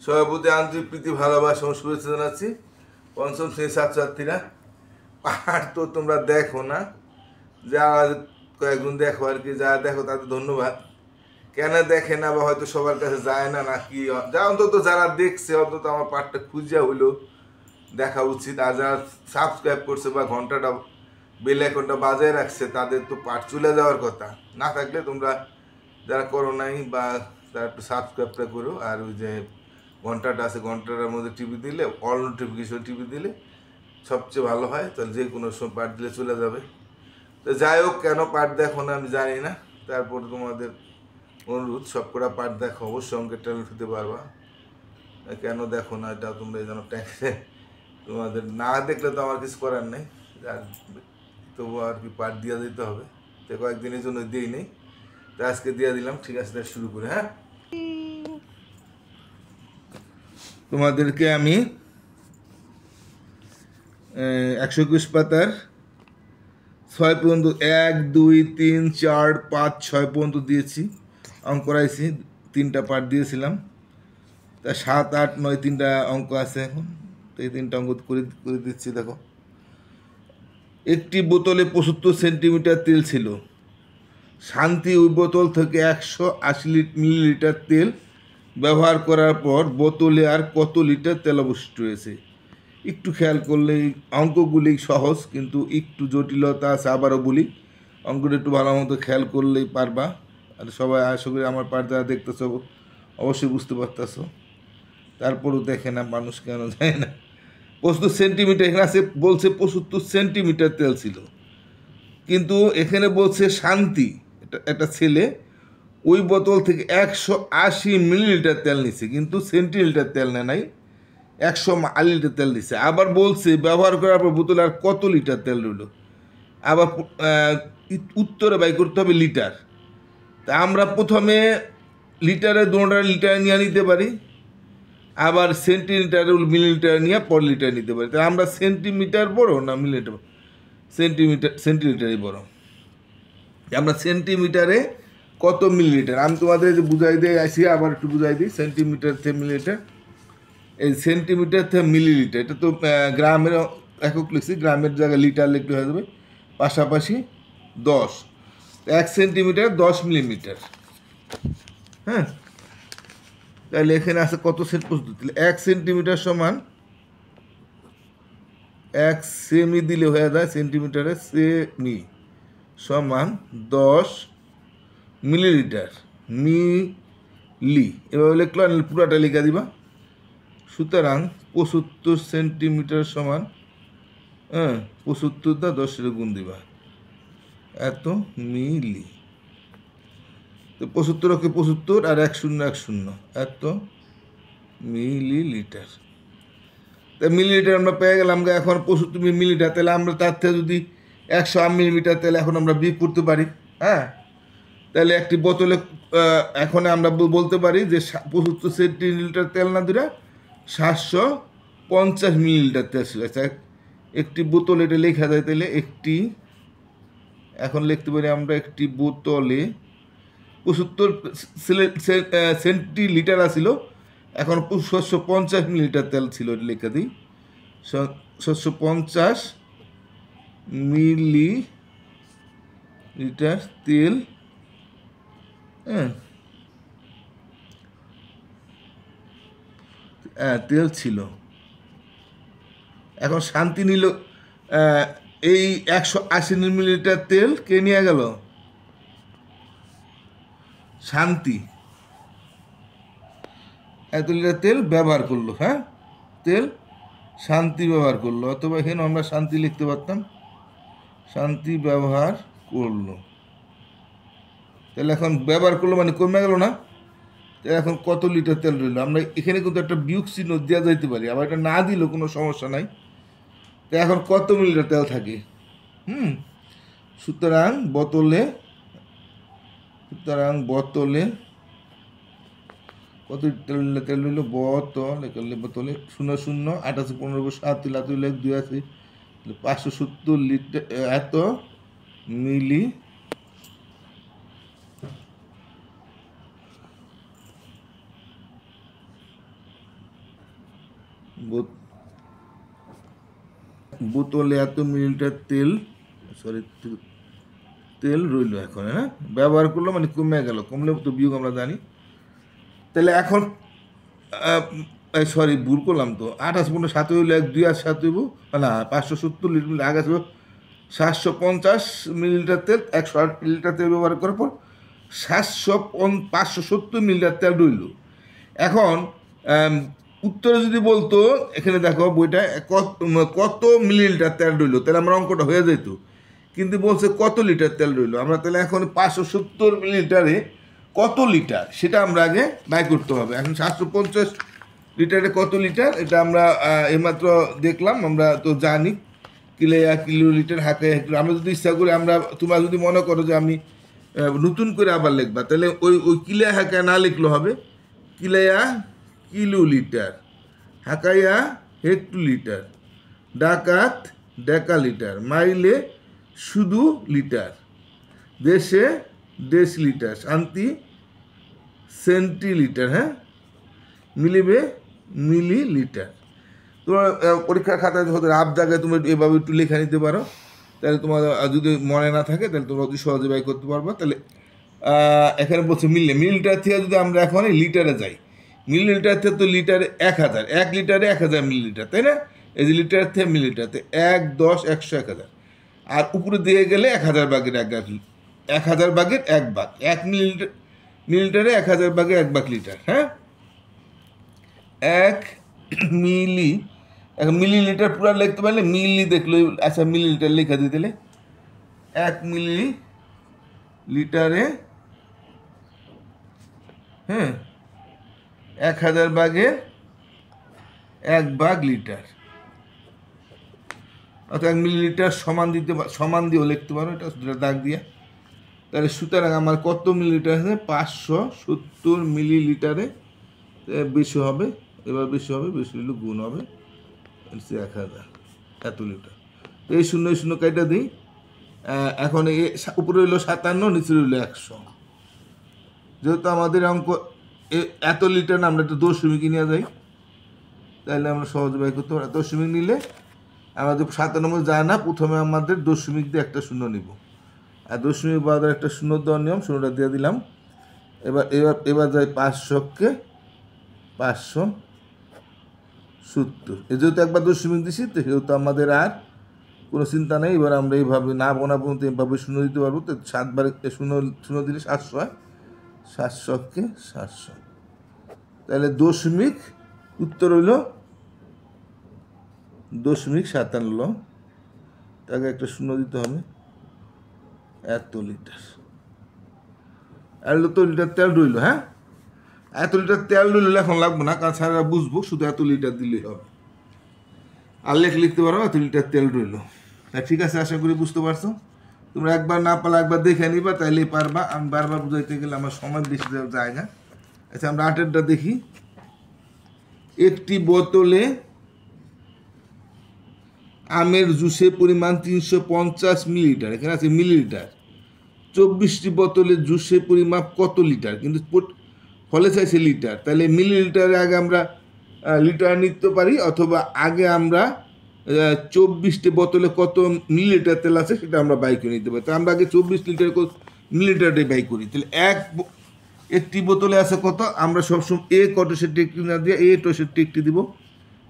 সবার প্রতি আন্তরিক প্রীতি ভালোবাসা ও শুভেচ্ছা জানাচ্ছি। পঞ্চম শ্রেণীর ছাত্রছাত্রীরা, পাঠ তো তোমরা দেখো না, যারা কয়েকজন দেখো আর কি, যারা দেখো তাদের ধন্যবাদ। কেন দেখে না বা হয়তো সবার কাছে যায় না নাকি, যা অন্তত যারা দেখছে অন্তত আমার পাঠটা খুঁজে হইলো দেখা উচিত। আর যারা সাবস্ক্রাইব করছে বা ঘন্টাটা বেল আইকনটা বাজায় রাখছে তাদের তো পাঠ চলে যাওয়ার কথা। না থাকলে তোমরা যারা করো নাই বা তারা একটু সাবস্ক্রাইবটা করো। আর ওই যে ঘন্টাটা আছে, ঘন্টাটার মধ্যে টিভি দিলে, অল নোটিফিকেশন টিভি দিলে সবচেয়ে ভালো হয়, তাহলে যে কোনো সময় পাঠ দিলে চলে যাবে। তো যাই হোক, কেন পাঠ দেখো না আমি জানি না, তারপর তোমাদের অনুরোধ সব কটা পাঠ দেখো, অবশ্যই অঙ্কের ট্যালেন্ট হতে পারবা। কেন দেখো না এটা তোমরা যেন ট্যাক্সে, তোমাদের না দেখলে তো আমার কিছু করার নেই, আর তবু আর কি পাঠ দিয়ে দিতে হবে। তো কয়েকদিনের জন্য দিই নেই, তো আজকে দিয়ে দিলাম। ঠিক আছে, তাহলে শুরু করে। হ্যাঁ, তোমাদেরকে আমি 121 পাতার 6 পর্যন্ত, 1 2 3 4 5 6 পর্যন্ত দিয়েছি, অঙ্ক করাইছি। 3টা পার্ট দিয়েছিলাম, তা 7 8 9 3টা অঙ্ক আছে এখন। তো এই 3টা অঙ্ক করে করে দিচ্ছি। দেখো, একটি বোতলে 75 সেন্টিমিটার তেল ছিল। শান্তি ওই বোতল থেকে 180 মিলিলিটার তেল ব্যবহার করার পর বোতলে আর কত লিটার তেল অবশিষ্ট রয়েছে। একটু খেয়াল করলেই, অঙ্কগুলি সহজ কিন্তু একটু জটিলতা আছে। আবারও বলি, অঙ্কটা একটু ভালো মতো খেয়াল করলেই পারবা। আর সবাই আশা করি আমার পাঠ যারা দেখতেছ অবশ্যই বুঝতে পারতেছো। তারপরেও দেখে না মানুষ, কেন যায় না। 75 সেন্টিমিটার, এখানে আছে বলছে 75 সেন্টিমিটার তেল ছিল, কিন্তু এখানে বলছে শান্তি একটা ছেলে ওই বোতল থেকে 180 মিলিলিটার তেল নিচ্ছে, কিন্তু সেন্টিলিটার তেল নেয় নাই, 100 লিটার তেল দিচ্ছে। আবার বলছে ব্যবহার করার পর বোতলে আর কত লিটার তেল রইল। আবার উত্তরে বাই করতে হবে লিটার। তা আমরা প্রথমে লিটারে, দুটা লিটারে নিয়ে নিতে পারি, আবার সেন্টিমিটারে মিলিলিটার নিয়ে পর লিটার নিতে পারি। তা আমরা সেন্টিমিটার বড় না মিলিলিটার? সেন্টিলিটারই বড়। আমরা সেন্টিমিটারে কত মিলিলিটার, আমি তোমাদের যে বুঝাই দিয়ে আসি, আবার একটু বুঝাই দিই। সেন্টিমিটার থেকে মিলিলিটার, এই সেন্টিমিটার থেকে মিলিলিটার, এটা তো গ্রামের একক লিখছি, গ্রামের জায়গায় লিটার লিখতে হয়ে যাবে। পাশাপাশি 10, 1 সেন্টিমিটার 10 মিলিমিটার। হ্যাঁ, তাহলে এখানে আছে কত সেন্ট পর্যন্ত দিলে 1 সেন্টিমিটার সমান 1 সেমি দিলে হয়ে যায়, সেন্টিমিটারে সেমি সমান 10 মিলিলিটার। মিলি এভাবে লিখলো, পুরাটা লিখা দিবা। সুতরাং 75 সেন্টিমিটার সমান, 75 দা 10 গুণ দিবা, এত মিলি। তো 75 ওকে 75 আর 1 0 1 0, এত মিলিলিটার। তা মিলিলিটার আমরা পেয়ে গেলাম। এখন 75 মিলিলিটার, তাহলে আমরা তার থেকে যদি 100 মিলিমিটার তাহলে এখন আমরা বিয়োগ করতে পারি। হ্যাঁ, তাহলে একটি বোতলে এখন আমরা বলতে পারি যে 75 সেন্টিলিটার তেল না দিলে 750 মিলিলিটার তেল ছিল। একটি বোতল, এটা লেখা যায়। তাহলে একটি, এখন লিখতে পারি আমরা, একটি বোতলে 75 সেন্টিলিটার আছিল, এখন 750 মিলিলিটার তেল ছিল, এটা লেখা দিই। 750 মিলিলিটার তেল, তেল ছিল। এখন শান্তি নিল এই 180 মিলিলিটার তেল, কে নিয়ে গেল? শান্তি এত লিটার তেল ব্যবহার করলো। হ্যাঁ, তেল শান্তি ব্যবহার করলো, অথবা এখানে আমরা শান্তি লিখতে পারতাম, শান্তি ব্যবহার করলো। তাহলে এখন ব্যবহার করলো মানে কমে গেল না? তাহলে এখন কত লিটার তেল রইল? আমরা এখানে কিন্তু একটা বিয়োগ চিহ্ন দেওয়া যাইতে পারি, আবার এটা না দিলেও কোনো সমস্যা নাই। তো এখন কত মিলিটার তেল থাকে? সুতরাং বোতলে কত তেল রইল? বোতলে 0 0 88 15 7 82 570 লিটার, এত মিলি বোতলে এত মিলিলিটার তেল, সরি, তেল রইল এখন, হ্যাঁ, ব্যবহার করলো মানে কমে গেল, কমলে তো বিয়োগ আমরা জানি। তাহলে এখন সরি ভুল করলাম তো, 28 × 7 হইলো 1, 2 আর 7 হইব না 570 লিটার, আগে ছিল 750 মিলিলিটার তেল, 108 মিলিলিটার তেল ব্যবহার করার পর 570 মিলিলিটার তেল রইল। এখন উত্তরে যদি বলতো, এখানে দেখো বইটা কত মিলিলিটার তেল রইল, তাহলে আমার অঙ্কটা হয়ে যেত, কিন্তু বলছে কত লিটার তেল রইল। আমরা তাহলে এখন 570 মিলিলিটারে কত লিটার সেটা আমরা আগে বাই করতে হবে। এখন 750 লিটারে কত লিটার এটা আমরা এইমাত্র দেখলাম, আমরা তো জানি কিলোয়া, কিলোলিটার, হাঁকায়। আমরা যদি ইচ্ছা করি, আমরা তোমরা যদি মনে করো যে আমি নতুন করে আবার লিখবা, তাহলে ওই কিলোয়া হাঁকায় না লিখলে হবে কিলোয়া কিলোলিটার, হাঁকাইয়া হেক্টোলিটার, ডাকাত ডেকালিটার, মাইলে শুধু লিটার, দেশে ডেসিলিটার, শান্তি সেন্টিলিটার, হ্যাঁ, মিলিবে মিলিলিটার। তোমার পরীক্ষার খাতায় হতে আপ জায়গায় তুমি এভাবে একটু লেখা নিতে পারো, তাহলে তোমার যদি মনে না থাকে তাহলে তোমরা অতি সহজে বাই করতে পারবো। তাহলে এখানে বলছে মিলিলিটার থেকে যদি আমরা এখন লিটারে যাই, মিলিলিটার থেকে তো লিটারে 1000, 1 লিটারে 1000 মিলিলিটার, তাই না? এই যে লিটার থেকে মিলিলিটারতে 1, 10, 100, 1000, আর উপরে দিয়ে গেলে 1000 ভাগের 1000 ভাগের 1 ভাগ, 1 মিলিলিটারে 1000 ভাগের 1 ভাগ লিটার, হ্যাঁ, 1 মিলি। এখন মিলিলিটার পুরো লিখতে পারলে মিলি দেখলো, আচ্ছা মিলিলিটার লেখা দিয়ে দিলে 1 মিলি লিটারে, হ্যাঁ, 1000 ভাগের 1 ভাগ লিটার, অর্থাৎ 1 মিলিলিটার সমান দিয়েও লিখতে পারো, এটা দাগ দিয়ে। তাহলে সুতরাং আমার কত মিলিলিটার আছে? 570 মিলিলিটারে বেশি হবে, এবার বেশি হবে, বেশি হলে গুণ হবে 1000, এত লিটার। এই 0 কাইটা দিই। এখন উপরে হইলো 57, নিচে হইলো 100। যেহেতু আমাদের অঙ্ক এত লিটার না, আমরা একটা দশমিক নিয়ে যাই, তাহলে আমরা সহজে বাই করতে পারি। দশমিক নিলে আমাদের 97 যায় না, প্রথমে আমাদের দশমিক দিয়ে একটা 0 নিব, আর দশমিক বাদের একটা 0 দেওয়ার নিয়ম, 0টা দিয়ে দিলাম। এবার যাই 500-কে 570, যেহেতু একবার দশমিক দিছি, তো সেহেতু আমাদের আর কোনো চিন্তা নেই। এবার আমরা এইভাবে না বোনা পর্যন্ত এইভাবে 0 দিতে পারবো। তো 7 বার 0 দিলে 700 হয়, 700-কে 700, তাহলে দশমিক, উত্তর হইল 0.57, তাকে একটা 0 দিতে হবে, এত লিটার। এত লিটার তেল রইল, হ্যাঁ, এত লিটার তেল রইল, এখন লাগবে না, কারণ সারা বুঝবো, শুধু এত লিটার দিলেই হবে। আর লিখতে পারো এত লিটার তেল রইল। ঠিক আছে, আশা করি বুঝতে পারছো। তোমরা একবার না পারলে একবার দেখে নিবা, তাইলেই পারবা। আমি বারবার বুঝাইতে গেলে আমার সময় বেশি যায় না। আচ্ছা, আমরা 8-এরটা দেখি। একটি বোতলে আমের জুসের পরিমাণ 350 মিলিলিটার, এখানে আছে মিলিলিটার। 24টি বোতলের জুসের পরিমাপ কত লিটার, কিন্তু ফলে চাইছে লিটার। তাহলে মিলিলিটারে আগে আমরা লিটার নিতে পারি, অথবা আগে আমরা 24টি বোতলে কত মিলিলিটার তেল আছে সেটা আমরা বাই করে নিতে পারি। তো আমরা আগে 24 লিটার মিলিলিটারটাই বাই করি। তাহলে একটি বোতলে আছে কত, আমরা সবসময় কটোসের একটি না দিয়ে টোসের একটি দিব।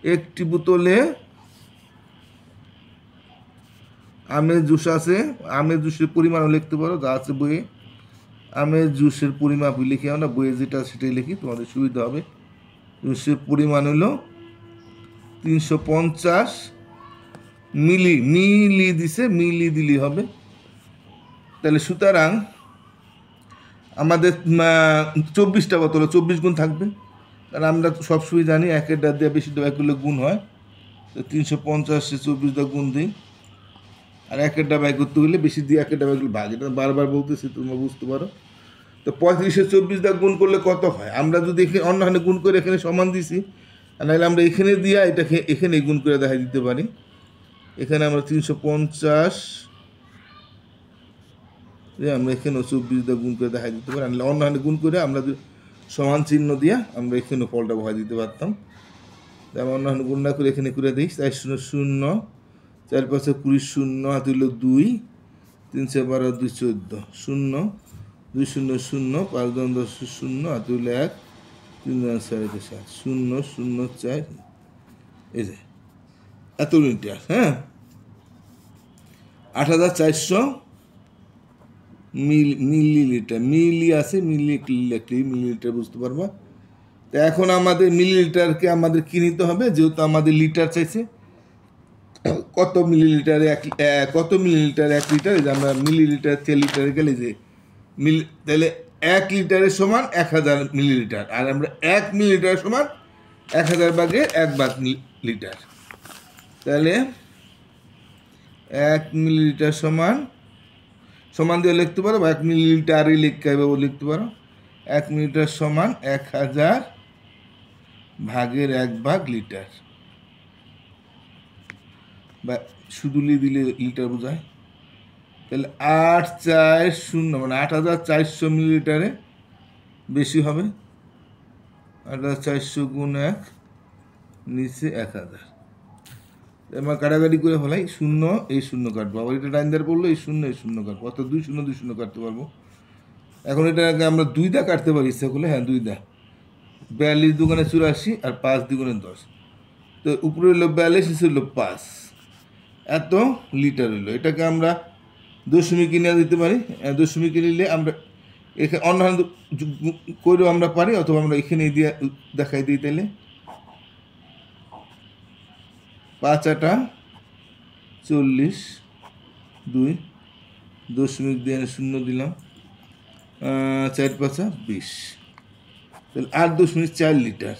একটি বোতলে আমের জুস আছে, আমের জুসের পরিমাণও লিখতে পারো, যা আছে বইয়ে। আমের জুসের পরিমাপ লিখি আমরা, বইয়ে যেটা সেটাই লিখি, তোমাদের সুবিধা হবে। জুসের পরিমাণ হলো 350 মিলি দিছে, মিলি দিলেই হবে। তাহলে সুতরাং আমাদের 24টা বোতলে 24 গুণ থাকবে, কারণ আমরা তো সবসময় জানি 1-এর ডাক দিয়ে বেশি দেওয়া করলে গুণ হয়। তো 350-এ 24 গুণ দিই, আর 1-এর ডা বাই করতে হলে বেশি দিয়ে 1-এর ডা বাই করলে ভাগ, এটা বারবার বলতেছি, তোমরা বুঝতে পারো। তো 35-এ 24 গুণ করলে কত হয়, আমরা যদি এখানে অন্যখানে গুণ করে এখানে সমান দিছি, আর নাহলে আমরা এখানে দিয়া এটাকে এখানে গুণ করে দেখাই দিতে পারি। এখানে আমরা 350, আমরা এখানেও 24 গুণ করে দেখাই দিতে পারি, অন্যখানে গুণ করে আমরা সমান চিহ্ন দিয়া আমরা এখানে ফলটা বহাই দিতে পারতাম। যেমন অন্য গুণনা করে এখানে করে দিই 4 শূন্য শূন্য 4 5 20 শূন্য হাতে হলো 2 3 4 12 2 14 শূন্য 2 শূন্য শূন্য 5 2 10 শূন্য হাতে হলো 1 3 4 7 শূন্য শূন্য 4 এই যে এত লিটার। হ্যাঁ, 8400 মিলিলিটার। মিলি আছে, মিলিলিটার বুঝতে পারবা। তো এখন আমাদের মিলিলিটারকে আমাদের কি নিতে হবে, যেহেতু আমাদের লিটার চাইছে, কত মিলিলিটারে কত মিলিলিটার 1 লিটার, যে আমরা মিলিলিটার থেকে লিটারে গেলে যে তাহলে 1 লিটারের সমান 1000 মিলিলিটার, আর আমরা 1 মিলিলিটার সমান 1000 ভাগের 1 ভাগ লিটার। তাহলে 1 মিলিলিটার সমান সমান দিয়ে লিখতে পারো, বা 1 মিলিলিটারই লিখতে পারো। 1 মিলিলিটার সমান 1000 ভাগের 1 ভাগ লিটার, বা শুধু দিলে লিটার বোঝায়। তাহলে 840 মানে 8400 মিলিলিটারে বেশি হবে। 8400 গুণ 1 নিচে 1000। আমার কাটাকাটি করে ফেলাই, শূন্য এই শূন্য কাটবো, আবার এটা ডাইন্দার পড়লো এই শূন্য কাটবো, অর্থাৎ 2 শূন্য 2 শূন্য কাটতে পারবো। এখন এটাকে আমরা 2 দা কাটতে পারি ইচ্ছা করলে। হ্যাঁ, 2 দা। 42 দুগুণে 84 আর 5 দুগুণে 10। তো উপরে হলো 42, নিচে হলো 5, এত লিটার হইলো। এটাকে আমরা দশমিকে নিয়ে দিতে পারি। দশমিকে নিলে আমরা এখানে অন্যান্য করেও আমরা পারি, অথবা আমরা এখানে দিয়ে দেখাই দিই। তাহলে 5 8 40, 2 দশমিক দিয়ে শূন্য দিলাম, 4 5 20, তাহলে 8.4 লিটার।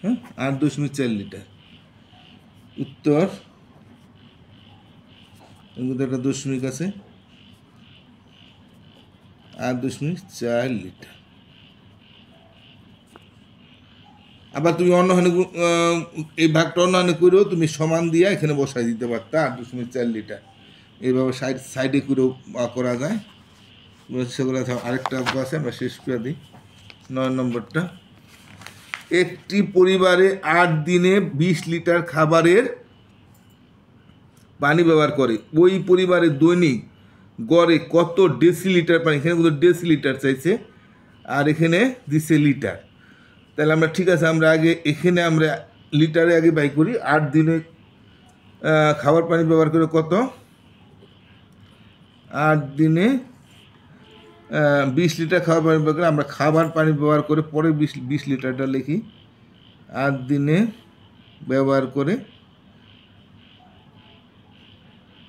হ্যাঁ, 8.4 লিটার উত্তর। একটা দশমিক আছে, 8.4 লিটার। আবার তুমি অন্যখানে এই ভাগটা অন্যখানে করেও তুমি সমান দিয়ে এখানে বসাই দিতে পারতা 8.4 লিটার। এইভাবে সাইডে করেও করা যায়। সেগুলো আরেকটা অঙ্ক আছে, আমরা শেষ করে দিই। 9 নম্বরটা, একটি পরিবারে 8 দিনে 20 লিটার খাবারের পানি ব্যবহার করে। ওই পরিবারের দৈনিক গড়ে কত ডেসিলিটার পানি, এখানে কত ডেসিলিটার চাইছে আর এখানে দিচ্ছে লিটার। তাহলে আমরা ঠিক আছে, আমরা আগে এখানে আমরা লিটারে আগে বাই করি। 8 দিনে খাবার পানি ব্যবহার করে কত, 8 দিনে 20 লিটার খাবার পানি ব্যবহার করে। আমরা খাবার পানি ব্যবহার করে পরে 20 লিটারটা লিখি। 8 দিনে ব্যবহার করে,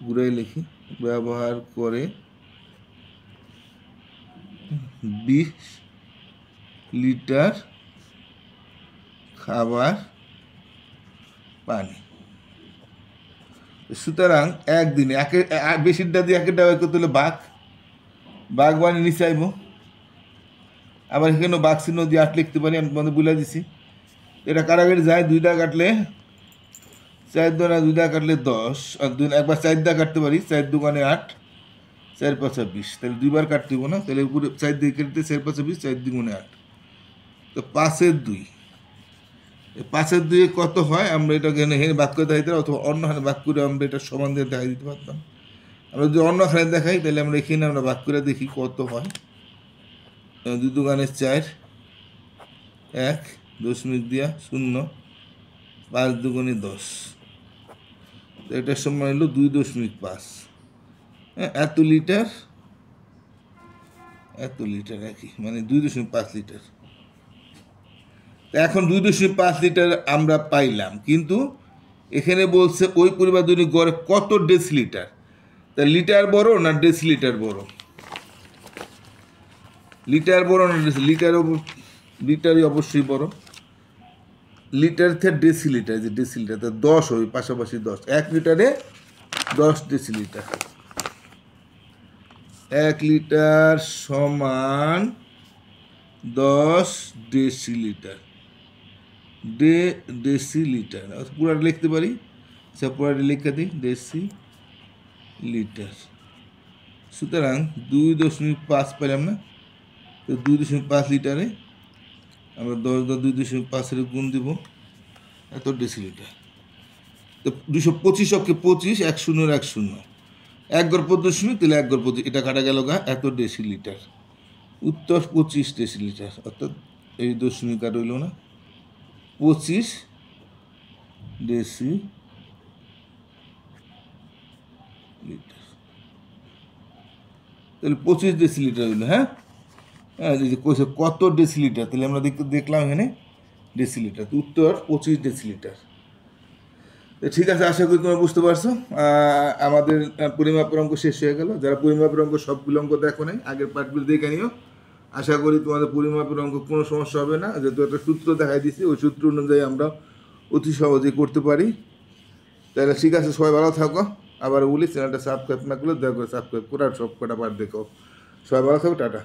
ঘুরাই লিখি, ব্যবহার করে 20 লিটার খাবার পানি। সুতরাং একদিনে বেশিরটা দিয়ে একটা করতে হলে বাঘ বানিয়ে নিচে আইব। আবার এখানেও বাঘ চিহ্ন দিয়ে 8 লিখতে পারি, আমি তোমাদের বলে দিছি। এটা কারাগারি যায়, 2 দা কাটলে 4 দোনা, 2 দা কাটলে 10, আর একবার 4 দা কাটতে পারি, 4 দুগুণে 8, 4 5 20, তাহলে 2 বার কাটতে হবো না। তাহলে উপরে 4 দিয়ে কেটে 4 5 20, 4 দুগুণে 8, তো 5 2। 5 2 কত হয়, আমরা এটা হেনে বাক করে দেখাইতে, অথবা অন্যখানে বাক করে আমরা এটা সমান দিয়ে দেখাই দিতে পারতাম। আমরা যদি অন্যখানে দেখাই, তাহলে আমরা এখানে আমরা বাক করে দেখি কত হয়। 2 দুগুণে 4, 1 দশমিক দিয়া 0, 5 দুগুণে 10, এটার সমান হলো 2.5। হ্যাঁ, এত লিটার একই, মানে 2.5 লিটার। এখন 2.5 লিটার আমরা পাইলাম, কিন্তু এখানে বলছে ওই পরিবার দৈনিক গড়ে কত ডেসিলিটার। তা লিটার বড় না ডেসিলিটার বড়? লিটার বড় না লিটারই অবশ্যই বড়। লিটার থেকে ডেসিলিটার, যে ডেসিলিটার, তা 10 হবে, পাশাপাশি 10। 1 লিটারে 10 ডেসিলিটার। 1 লিটার সমান 10 ডেসিলিটার। ডেসিলিটার পুরাটা লিখতে পারি, সব পুরাটা লিখে দিই, ডেসিলিটার। সুতরাং 2.5 পেলাম না, তো 2.5 লিটারে আমরা 10 × 2 = 2.5 গুণ দিব, এত ডেসিলিটার। তো 225 অক্ষে 25, 1 শূন্যর 1 শূন্য, 1 গড় 25, তাহলে 1 গড় 25, এটা কাটা গেল গা, এত ডেসিলিটার। উত্তর 25 ডেসিলিটার, অর্থাৎ এই দশমিক আর রইল না, 25 ডেসিলিটার। তাহলে 25 ডেসিলিটার হইল। হ্যাঁ, এই যে কইছে কত ডেসিলিটার, তাহলে আমরা দেখলাম এখানে ডেসিলিটার, উত্তর 25 ডেসিলিটার। ঠিক আছে, আশা করি তোমরা বুঝতে পারছো। আমাদের পরিমাপের অঙ্ক শেষ হয়ে গেল। যারা পরিমাপের অঙ্ক সবগুলো অঙ্ক দেখো নাই, আগের পার্টগুলো দেখে নিও। আশা করি তোমাদের পরিমাপের অঙ্ক কোনো সমস্যা হবে না, যেহেতু একটা সূত্র দেখাই দিচ্ছি, ওই সূত্র অনুযায়ী আমরা অতি সহজেই করতে পারি। তাহলে ঠিক আছে, সবাই ভালো থাকো। আবার বলি, চ্যানেলটা সাবস্ক্রাইব না করলে দয়া করে সাবস্ক্রাইব করে আর সব কটা পার্ট দেখো। সবাই ভালো থাকো, টাটা।